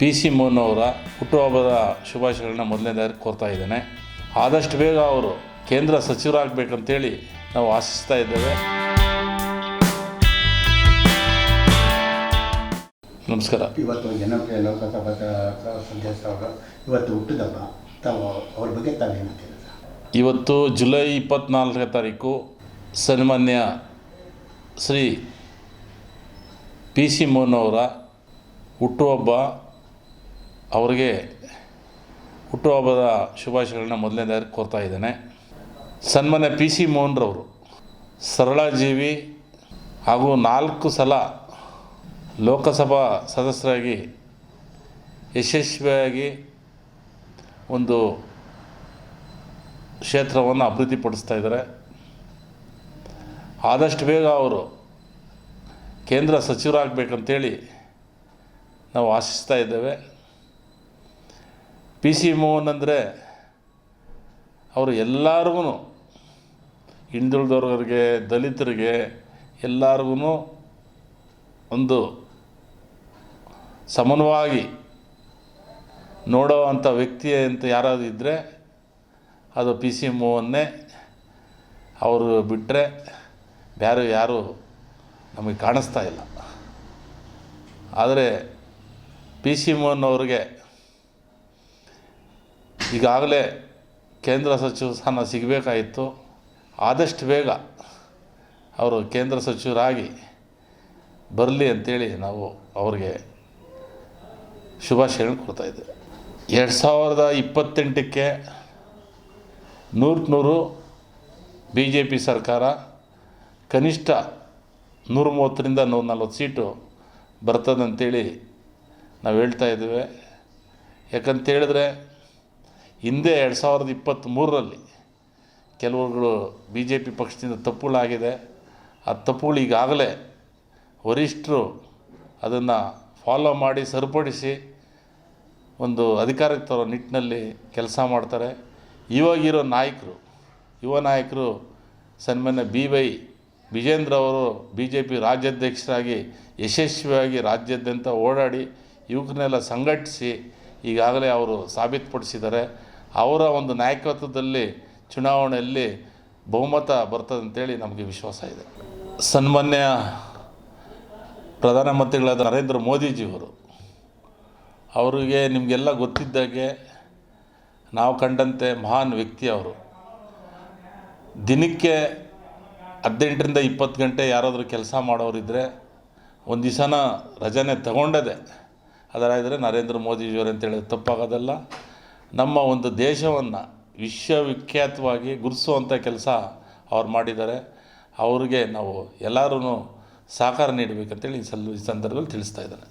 P C Mohan ಅವರ ಹುಟ್ಟುಹಬ್ಬದ ಶುಭಾಶಯಗಳನ್ನ ಮೊದಲನೇದಾಗಿ ಕೋರ್ತಾ ಇದ್ದೇನೆ. ಆದಷ್ಟು ಬೇಗ ಅವರು ಕೇಂದ್ರ ಸಚಿವರಾಗಬೇಕಂತೇಳಿ ನಾವು ಆಶಿಸ್ತಾ ಇದ್ದೇವೆ. ನಮಸ್ಕಾರ. ಇವತ್ತು ಜನಪ್ರಿಯ ಲೋಕಸಭಾ ಸದಸ್ಯ ಅವರು ಇವತ್ತು ಹುಟ್ಟಿದಬ್ಬ, ತಾವು ಅವ್ರ ಬಗ್ಗೆ ತಾವೇನು ಹೇಳ್ತೀರಾ? ಇವತ್ತು ಜುಲೈ 24ನೇ ತಾರೀಕು ಸನ್ಮಾನ್ಯ ಶ್ರೀ ಪಿ ಸಿ ಮೋಹನ್ ಅವರ ಹುಟ್ಟುಹಬ್ಬ. ಅವರಿಗೆ ಹುಟ್ಟುಹಬ್ಬದ ಶುಭಾಶಯಗಳನ್ನ ಮೊದಲನೇದಾಗಿ ಕೋರ್ತಾ ಇದ್ದೇನೆ. ಸನ್ಮಾನ್ಯ ಪಿ ಸಿ ಮೋಹನ್ರವರು ಸರಳ ಜೀವಿ ಹಾಗೂ 4 ಸಲ ಲೋಕಸಭಾ ಸದಸ್ಯರಾಗಿ ಯಶಸ್ವಿಯಾಗಿ ಒಂದು ಕ್ಷೇತ್ರವನ್ನು ಅಭಿವೃದ್ಧಿಪಡಿಸ್ತಾ ಇದ್ದಾರೆ. ಆದಷ್ಟು ಬೇಗ ಅವರು ಕೇಂದ್ರ ಸಚಿವರಾಗಬೇಕಂತೇಳಿ ನಾವು ಆಶಿಸ್ತಾ ಇದ್ದೇವೆ. ಪಿ ಸಿ ಮೋಹನ್ ಅಂದರೆ ಅವರು ಎಲ್ಲರಿಗೂ, ಹಿಂದುಳಿದವ್ರಿಗೆ, ದಲಿತರಿಗೆ ಎಲ್ಲರಿಗೂ ಒಂದು ಸಮಾನವಾಗಿ ನೋಡೋ ಅಂಥ ವ್ಯಕ್ತಿ ಅಂತ ಯಾರಾದರೂ ಇದ್ದರೆ ಅದು ಪಿ ಸಿ ಮೋಹನ್ನೇ. ಅವರು ಬಿಟ್ಟರೆ ಬೇರೆ ಯಾರು ನಮಗೆ ಕಾಣಿಸ್ತಾ ಇಲ್ಲ. ಆದರೆ ಪಿ ಸಿ ಮೋಹನ್ ಅವರಿಗೆ ಈಗಾಗಲೇ ಕೇಂದ್ರ ಸಚಿವ ಸ್ಥಾನ ಸಿಗಬೇಕಾಯಿತು. ಆದಷ್ಟು ಬೇಗ ಅವರು ಕೇಂದ್ರ ಸಚಿವರಾಗಿ ಬರಲಿ ಅಂತೇಳಿ ನಾವು ಅವ್ರಿಗೆ ಶುಭಾಶಯಗಳನ್ನು ಕೊಡ್ತಾಯಿದ್ದೇವೆ. 2028ಕ್ಕೆ 100 ಬಿ ಜೆ ಪಿ ಸರ್ಕಾರ ಕನಿಷ್ಠ 130ರಿಂದ 140 ಸೀಟು ಬರ್ತದಂತೇಳಿ ನಾವು ಹೇಳ್ತಾ ಇದ್ದೇವೆ. ಯಾಕಂತೇಳಿದ್ರೆ ಹಿಂದೆ 2023ರಲ್ಲಿ ಕೆಲವುಗಳು ಬಿ ಜೆ ಪಿ ಪಕ್ಷದಿಂದ ತಪ್ಪುಗಳಾಗಿದೆ. ಆ ತಪ್ಪುಗಳು ಈಗಾಗಲೇ ವರಿಷ್ಠರು ಅದನ್ನು ಫಾಲೋ ಮಾಡಿ ಸರಿಪಡಿಸಿ ಒಂದು ಅಧಿಕಾರಕ್ಕೆ ತರೋ ನಿಟ್ಟಿನಲ್ಲಿ ಕೆಲಸ ಮಾಡ್ತಾರೆ. ಇವಾಗಿರೋ ನಾಯಕರು, ಯುವ ನಾಯಕರು ಸನ್ಮಾನ್ಯ B.Y. ವಿಜೇಂದ್ರ ಅವರು ಬಿ ಜೆ ಪಿ ರಾಜ್ಯಾಧ್ಯಕ್ಷರಾಗಿ ಯಶಸ್ವಿಯಾಗಿ ರಾಜ್ಯಾದ್ಯಂತ ಓಡಾಡಿ ಯುವಕರನ್ನೆಲ್ಲ ಸಂಘಟಿಸಿ ಈಗಾಗಲೇ ಅವರು ಸಾಬೀತುಪಡಿಸಿದ್ದಾರೆ. ಅವರ ಒಂದು ನಾಯಕತ್ವದಲ್ಲಿ ಚುನಾವಣೆಯಲ್ಲಿ ಬಹುಮತ ಬರ್ತದಂತೇಳಿ ನಮಗೆ ವಿಶ್ವಾಸ ಇದೆ. ಸನ್ಮಾನ್ಯ ಪ್ರಧಾನಮಂತ್ರಿಗಳಾದ ನರೇಂದ್ರ ಮೋದಿಜಿಯವರು, ಅವರಿಗೆ ನಿಮಗೆಲ್ಲ ಗೊತ್ತಿದ್ದಾಗೆ ನಾವು ಕಂಡಂತೆ ಮಹಾನ್ ವ್ಯಕ್ತಿ ಅವರು. ದಿನಕ್ಕೆ 18ರಿಂದ 20 ಗಂಟೆ ಯಾರಾದರೂ ಕೆಲಸ ಮಾಡೋರಿದ್ದರೆ ಒಂದು ದಿವಸನ ರಜನೆ ತಗೊಂಡದೆ ಅದರಾದರೆ ನರೇಂದ್ರ ಮೋದಿಜಿಯವರು ಅಂತೇಳಿ ತಪ್ಪಾಗೋದಲ್ಲ. ನಮ್ಮ ಒಂದು ದೇಶವನ್ನು ವಿಶ್ವವಿಖ್ಯಾತವಾಗಿ ಗುರುತಿಸುವಂಥ ಕೆಲಸ ಅವ್ರು ಮಾಡಿದ್ದಾರೆ. ಅವ್ರಿಗೆ ನಾವು ಎಲ್ಲರೂ ಸಹಕಾರ ನೀಡಬೇಕಂತೇಳಿ ಈ ಸಂದರ್ಭದಲ್ಲಿ ತಿಳಿಸ್ತಾ ಇದ್ದಾರೆ.